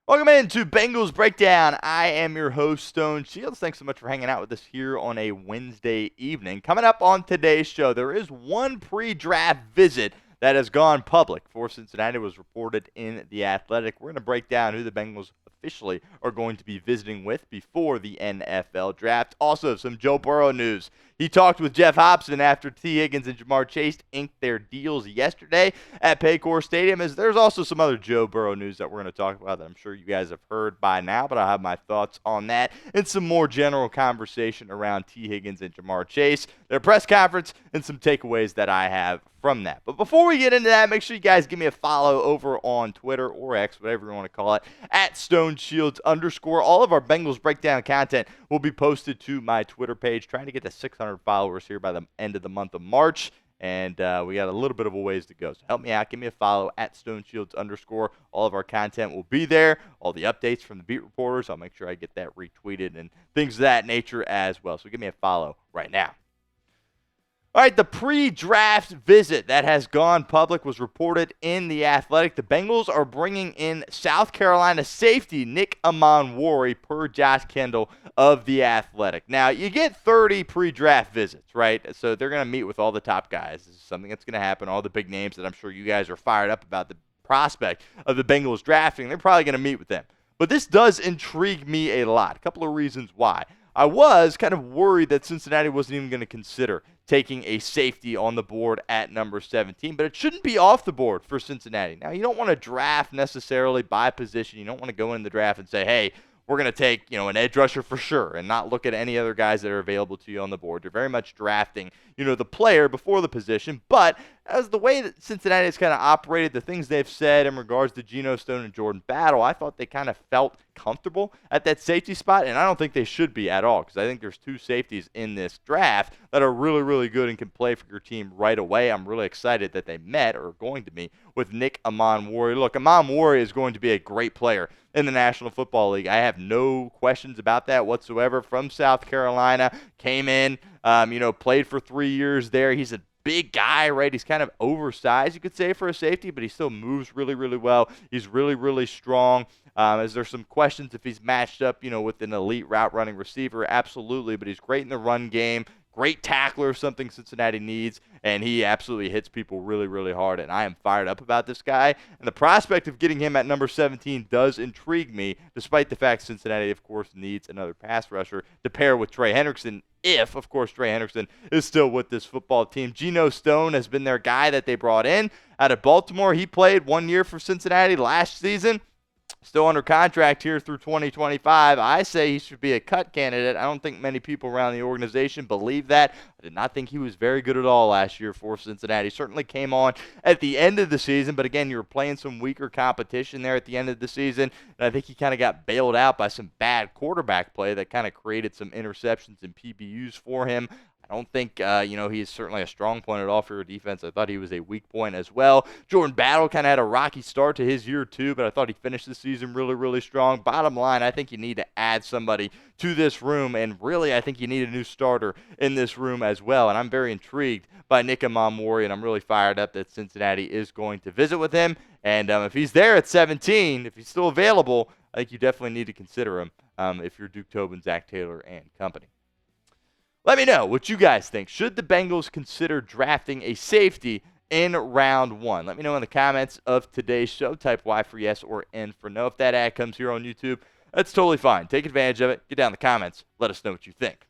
Welcome into Bengals Breakdown. I am your host, Stone Shields. Thanks so much for hanging out with us here on a Wednesday evening. Coming up on today's show, there is one pre-draft visit that has gone public for Cincinnati. It was reported in The Athletic. We're going to break down who the Bengals officially are going to be visiting with before the NFL draft. Also, some Joe Burrow news. He talked with Geoff Hobson after Tee Higgins and Ja'Marr Chase inked their deals yesterday at Paycor Stadium. As there's also some other Joe Burrow news that we're going to talk about that I'm sure you guys have heard by now, but I'll have my thoughts on that and some more general conversation around Tee Higgins and Ja'Marr Chase, their press conference, and some takeaways that I have from that. But before we get into that, make sure you guys give me a follow over on Twitter or X, whatever you want to call it, at StoneShields_. All of our Bengals Breakdown content will be posted to my Twitter page, trying to get to 600 followers here by the end of the month of March. And we got a little bit of a ways to go. So help me out. Give me a follow at StoneShields_. All of our content will be there. All the updates from the beat reporters. I'll make sure I get that retweeted and things of that nature as well. So give me a follow right now. All right, the pre-draft visit that has gone public was reported in The Athletic. The Bengals are bringing in South Carolina safety Nick Amanwori per Josh Kendall of The Athletic. Now, you get 30 pre-draft visits, right? So they're going to meet with all the top guys. This is something that's going to happen. All the big names that I'm sure you guys are fired up about the prospect of the Bengals drafting, they're probably going to meet with them. But this does intrigue me a lot. A couple of reasons why. I was kind of worried that Cincinnati wasn't even going to consider taking a safety on the board at number 17, but it shouldn't be off the board for Cincinnati. Now, you don't want to draft necessarily by position. You don't want to go in the draft and say, hey, we're going to take, an edge rusher for sure and not look at any other guys that are available to you on the board. You're very much drafting, the player before the position. But as the way that Cincinnati has kind of operated, the things they've said in regards to Geno Stone and Jordan Battle, I thought they kind of felt comfortable at that safety spot, and I don't think they should be at all because I think there's two safeties in this draft that are really, really good and can play for your team right away. I'm really excited that they met or are going to meet with Nick Amanwori. Look, Amanwori is going to be a great player in the National Football League. I have no questions about that whatsoever. From South Carolina, came in, played for 3 years there. He's a big guy, right? He's kind of oversized, you could say, for a safety, but he still moves really, really well. He's really, really strong. Is there some questions if he's matched up, with an elite route running receiver? Absolutely, but he's great in the run game. Great tackler, something Cincinnati needs, and he absolutely hits people really, really hard, and I am fired up about this guy. And the prospect of getting him at number 17 does intrigue me, despite the fact Cincinnati, of course, needs another pass rusher to pair with Trey Hendrickson, if, of course, Trey Hendrickson is still with this football team. Geno Stone has been their guy that they brought in out of Baltimore. He played 1 year for Cincinnati last season. Still under contract here through 2025. I say he should be a cut candidate. I don't think many people around the organization believe that. I did not think he was very good at all last year for Cincinnati. Certainly came on at the end of the season, but again, you were playing some weaker competition there at the end of the season, and I think he kind of got bailed out by some bad quarterback play that kind of created some interceptions and PBUs for him. I don't think, he's certainly a strong point at all for your defense. I thought he was a weak point as well. Jordan Battle kind of had a rocky start to his year too, but I thought he finished the season really, really strong. Bottom line, I think you need to add somebody to this room, and really I think you need a new starter in this room as well. And I'm very intrigued by Nick Amanwori, and I'm really fired up that Cincinnati is going to visit with him. And if he's there at 17, if he's still available, I think you definitely need to consider him if you're Duke Tobin, Zach Taylor, and company. Let me know what you guys think. Should the Bengals consider drafting a safety in round 1? Let me know in the comments of today's show. Type Y for yes or N for no. If that ad comes here on YouTube, that's totally fine. Take advantage of it. Get down in the comments. Let us know what you think.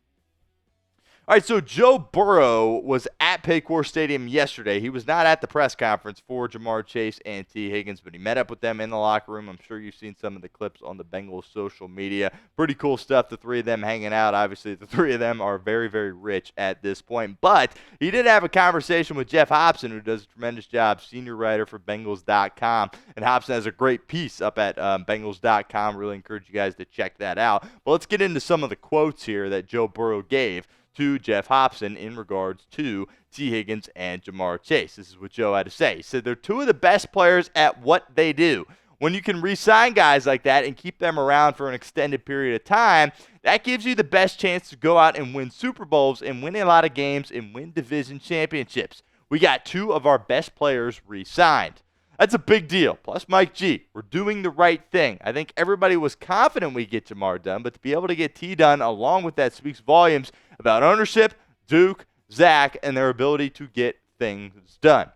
All right, so Joe Burrow was at Paycor Stadium yesterday. He was not at the press conference for Ja'Marr Chase and Tee Higgins, but he met up with them in the locker room. I'm sure you've seen some of the clips on the Bengals social media. Pretty cool stuff, the three of them hanging out. Obviously, the three of them are very, very rich at this point. But he did have a conversation with Geoff Hobson, who does a tremendous job, senior writer for Bengals.com. And Hobson has a great piece up at Bengals.com. Really encourage you guys to check that out. But let's get into some of the quotes here that Joe Burrow gave to Geoff Hobson in regards to Tee Higgins and Ja'Marr Chase. This is what Joe had to say. He said they're two of the best players at what they do. When you can re-sign guys like that and keep them around for an extended period of time, that gives you the best chance to go out and win Super Bowls and win a lot of games and win division championships. We got 2 of our best players re-signed. That's a big deal. Plus Mike G. We're doing the right thing. I think everybody was confident we'd get Ja'Marr done, but to be able to get T done along with that speaks volumes about ownership, Duke, Zach, and their ability to get things done.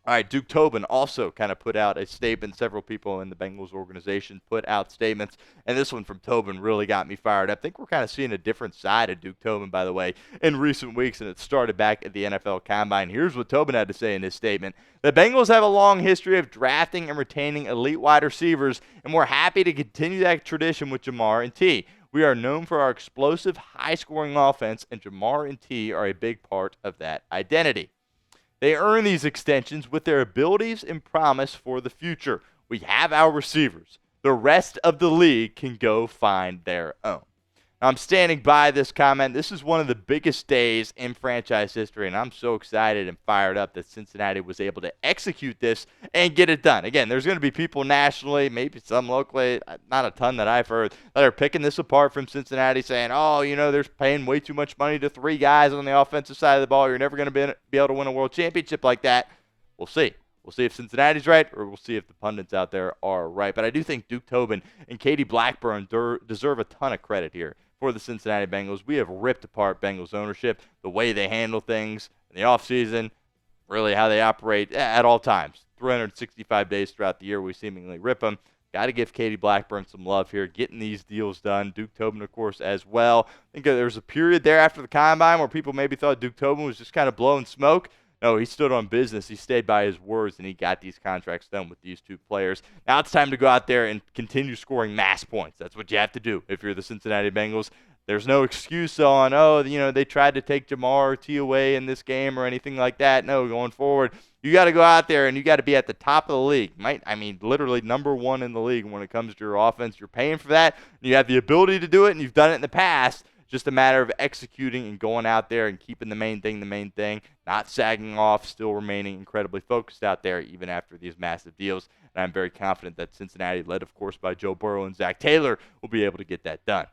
All right, Duke Tobin also kind of put out a statement. Several people in the Bengals organization put out statements, and this one from Tobin really got me fired up. I think we're kind of seeing a different side of Duke Tobin, by the way, in recent weeks, and it started back at the NFL Combine. Here's what Tobin had to say in his statement. The Bengals have a long history of drafting and retaining elite wide receivers, and we're happy to continue that tradition with Ja'Marr and T. We are known for our explosive, high-scoring offense, and Ja'Marr and T are a big part of that identity. They earn these extensions with their abilities and promise for the future. We have our receivers. The rest of the league can go find their own. I'm standing by this comment. This is one of the biggest days in franchise history, and I'm so excited and fired up that Cincinnati was able to execute this and get it done. Again, there's going to be people nationally, maybe some locally, not a ton that I've heard, that are picking this apart from Cincinnati, saying, oh, they're paying way too much money to 3 guys on the offensive side of the ball. You're never going to be able to win a world championship like that. We'll see. We'll see if Cincinnati's right, or we'll see if the pundits out there are right. But I do think Duke Tobin and Katie Blackburn deserve a ton of credit here for the Cincinnati Bengals. We have ripped apart Bengals ownership, the way they handle things in the offseason, really how they operate at all times. 365 days throughout the year, we seemingly rip them. Got to give Katie Blackburn some love here, getting these deals done. Duke Tobin, of course, as well. I think there was a period there after the Combine where people maybe thought Duke Tobin was just kind of blowing smoke. No, he stood on business. He stayed by his words, and he got these contracts done with these 2 players. Now it's time to go out there and continue scoring mass points. That's what you have to do if you're the Cincinnati Bengals. There's no excuse on, they tried to take Ja'Marr or T away in this game or anything like that. No, going forward, you got to go out there and you got to be at the top of the league. Literally number 1 in the league when it comes to your offense. You're paying for that. And you have the ability to do it, and you've done it in the past. Just a matter of executing and going out there and keeping the main thing, not sagging off, still remaining incredibly focused out there even after these massive deals. And I'm very confident that Cincinnati, led of course by Joe Burrow and Zach Taylor, will be able to get that done.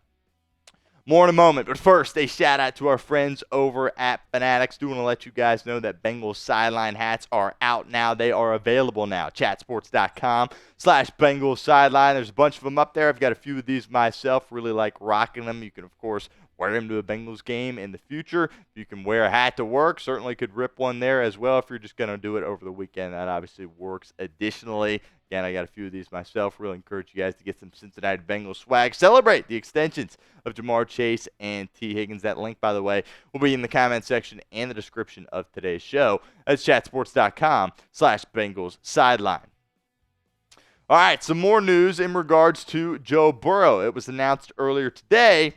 More in a moment, but first, a shout-out to our friends over at Fanatics. Do want to let you guys know that Bengals Sideline hats are out now. They are available now. chatsports.com/Bengals Sideline. There's a bunch of them up there. I've got a few of these myself. Really like rocking them. You can, of course, wear them to a Bengals game in the future. You can wear a hat to work. Certainly could rip one there as well if you're just going to do it over the weekend. That obviously works additionally. Again, I got a few of these myself. Really encourage you guys to get some Cincinnati Bengals swag. Celebrate the extensions of Ja'Marr Chase and Tee Higgins. That link, by the way, will be in the comment section and the description of today's show. That's chatsports.com/Bengals Sideline. All right, some more news in regards to Joe Burrow. It was announced earlier today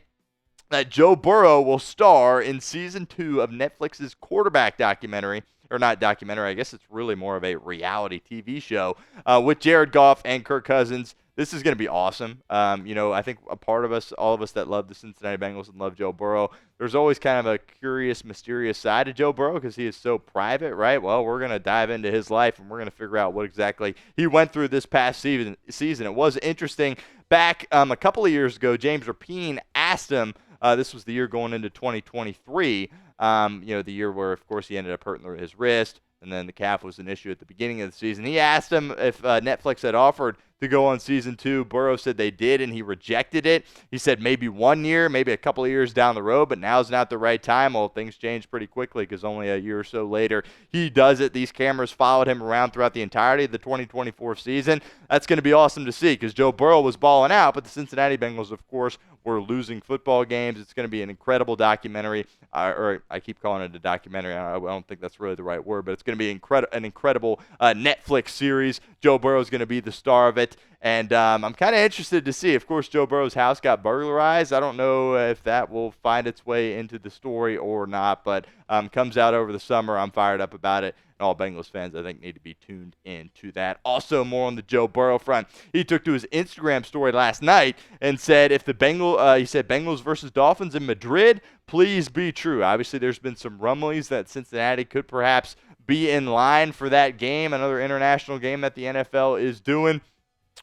that Joe Burrow will star in Season 2 of Netflix's quarterback documentary, or not documentary, I guess it's really more of a reality TV show, with Jared Goff and Kirk Cousins. This is going to be awesome. I think a part of us, all of us that love the Cincinnati Bengals and love Joe Burrow, there's always kind of a curious, mysterious side to Joe Burrow because he is so private, right? Well, we're going to dive into his life, and we're going to figure out what exactly he went through this past season. It was interesting. Back a couple of years ago, James Rapien asked him, this was the year going into 2023, the year where, of course, he ended up hurting his wrist, and then the calf was an issue at the beginning of the season. He asked him if Netflix had offered to go on Season 2. Burrow said they did, and he rejected it. He said maybe 1 year, maybe a couple of years down the road, but now's not the right time. Well, things changed pretty quickly because only a year or so later he does it. These cameras followed him around throughout the entirety of the 2024 season. That's going to be awesome to see because Joe Burrow was balling out, but the Cincinnati Bengals, of course, were losing football games. It's going to be an incredible documentary, or I keep calling it a documentary. I don't think that's really the right word, but it's going to be an incredible Netflix series. Joe Burrow is going to be the star of it. And I'm kind of interested to see. Of course, Joe Burrow's house got burglarized. I don't know if that will find its way into the story or not, but comes out over the summer. I'm fired up about it. And all Bengals fans, I think, need to be tuned in to that. Also, more on the Joe Burrow front. He took to his Instagram story last night and said, he said Bengals versus Dolphins in Madrid, please be true. Obviously, there's been some rumblings that Cincinnati could perhaps be in line for that game, another international game that the NFL is doing.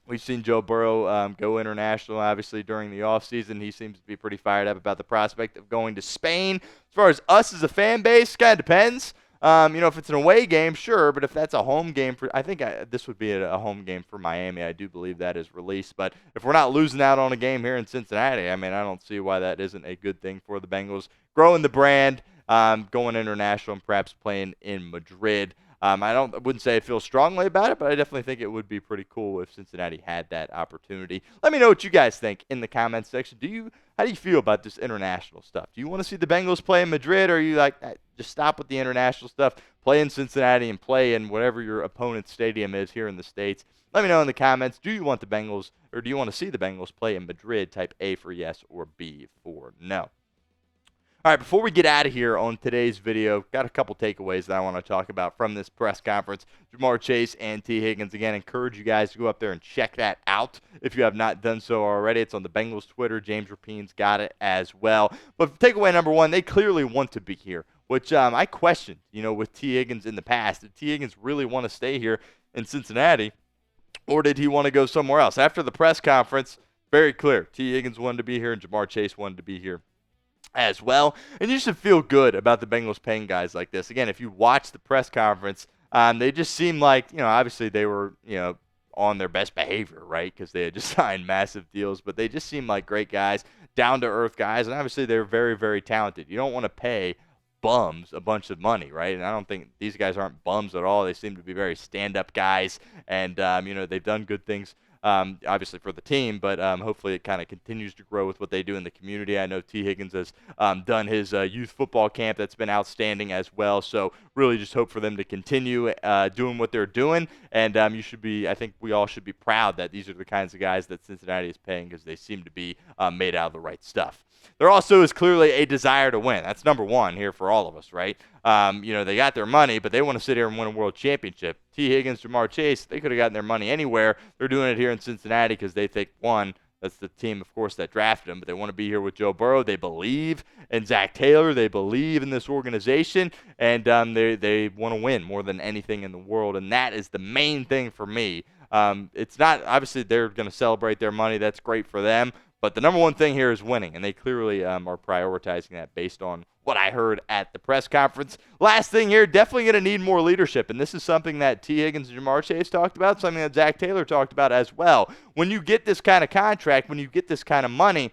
We've seen Joe Burrow go international, obviously, during the offseason. He seems to be pretty fired up about the prospect of going to Spain. As far as us as a fan base, kind of depends. If it's an away game, sure, but if that's a home game I think this would be a home game for Miami. I do believe that is released. But if we're not losing out on a game here in Cincinnati, I mean, I don't see why that isn't a good thing for the Bengals. Growing the brand, going international, and perhaps playing in Madrid. I wouldn't say I feel strongly about it, but I definitely think it would be pretty cool if Cincinnati had that opportunity. Let me know what you guys think in the comments section. How do you feel about this international stuff? Do you want to see the Bengals play in Madrid, or are you like, just stop with the international stuff, play in Cincinnati and play in whatever your opponent's stadium is here in the States? Let me know in the comments. Do you want the Bengals, or do you want to see the Bengals play in Madrid? Type A for yes or B for no. All right, before we get out of here on today's video, got a couple takeaways that I want to talk about from this press conference. Ja'Marr Chase and Tee Higgins, again, encourage you guys to go up there and check that out if you have not done so already. It's on the Bengals Twitter. James Rapine's got it as well. But takeaway number one, they clearly want to be here, which I questioned, with Tee Higgins in the past. Did Tee Higgins really want to stay here in Cincinnati, or did he want to go somewhere else? After the press conference, very clear. Tee Higgins wanted to be here, and Ja'Marr Chase wanted to be here as well. And you should feel good about the Bengals paying guys like this. Again, if you watch the press conference, they just seem like, obviously they were, on their best behavior, right? Because they had just signed massive deals, but they just seem like great guys, down-to-earth guys, and obviously they're very, very talented. You don't want to pay bums a bunch of money, right? And I don't think these guys aren't bums at all. They seem to be very stand-up guys, and, they've done good things obviously for the team, but hopefully it kind of continues to grow with what they do in the community. I know Tee Higgins has done his youth football camp. That's been outstanding as well. So really just hope for them to continue doing what they're doing. And I think we all should be proud that these are the kinds of guys that Cincinnati is paying, because they seem to be made out of the right stuff. There also is clearly a desire to win. That's number one here for all of us, right? They got their money, but they want to sit here and win a world championship. Tee Higgins, Ja'Marr Chase, they could have gotten their money anywhere. They're doing it here in Cincinnati because they think, one, that's the team, of course, that drafted him, but they want to be here with Joe Burrow. They believe in Zach Taylor. They believe in this organization, and they want to win more than anything in the world, and that is the main thing for me. It's not, obviously, they're going to celebrate their money. That's great for them. But the number one thing here is winning, and they clearly are prioritizing that based on what I heard at the press conference. Last thing here, definitely going to need more leadership, and this is something that Tee Higgins and Ja'Marr Chase talked about, something that Zach Taylor talked about as well. When you get this kind of contract, when you get this kind of money,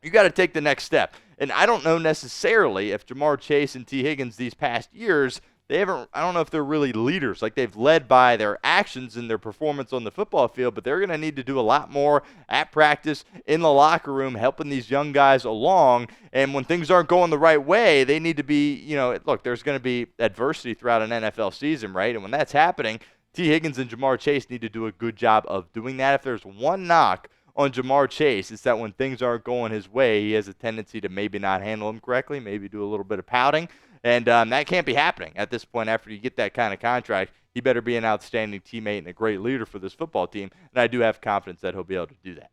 you got to take the next step. And I don't know necessarily if Ja'Marr Chase and Tee Higgins these past years, I don't know if they're really leaders. Like, they've led by their actions and their performance on the football field, but they're going to need to do a lot more at practice, in the locker room, helping these young guys along. And when things aren't going the right way, they need to be, look, there's going to be adversity throughout an NFL season, right? And when that's happening, Tee Higgins and Ja'Marr Chase need to do a good job of doing that. If there's one knock on Ja'Marr Chase, it's that when things aren't going his way, he has a tendency to maybe not handle them correctly, maybe do a little bit of pouting. And that can't be happening at this point after you get that kind of contract. He better be an outstanding teammate and a great leader for this football team, and I do have confidence that he'll be able to do that.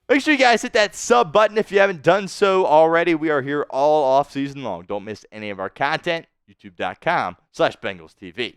Make sure you guys hit that sub button if you haven't done so already. We are here all off season long. Don't miss any of our content. YouTube.com/BengalsTV.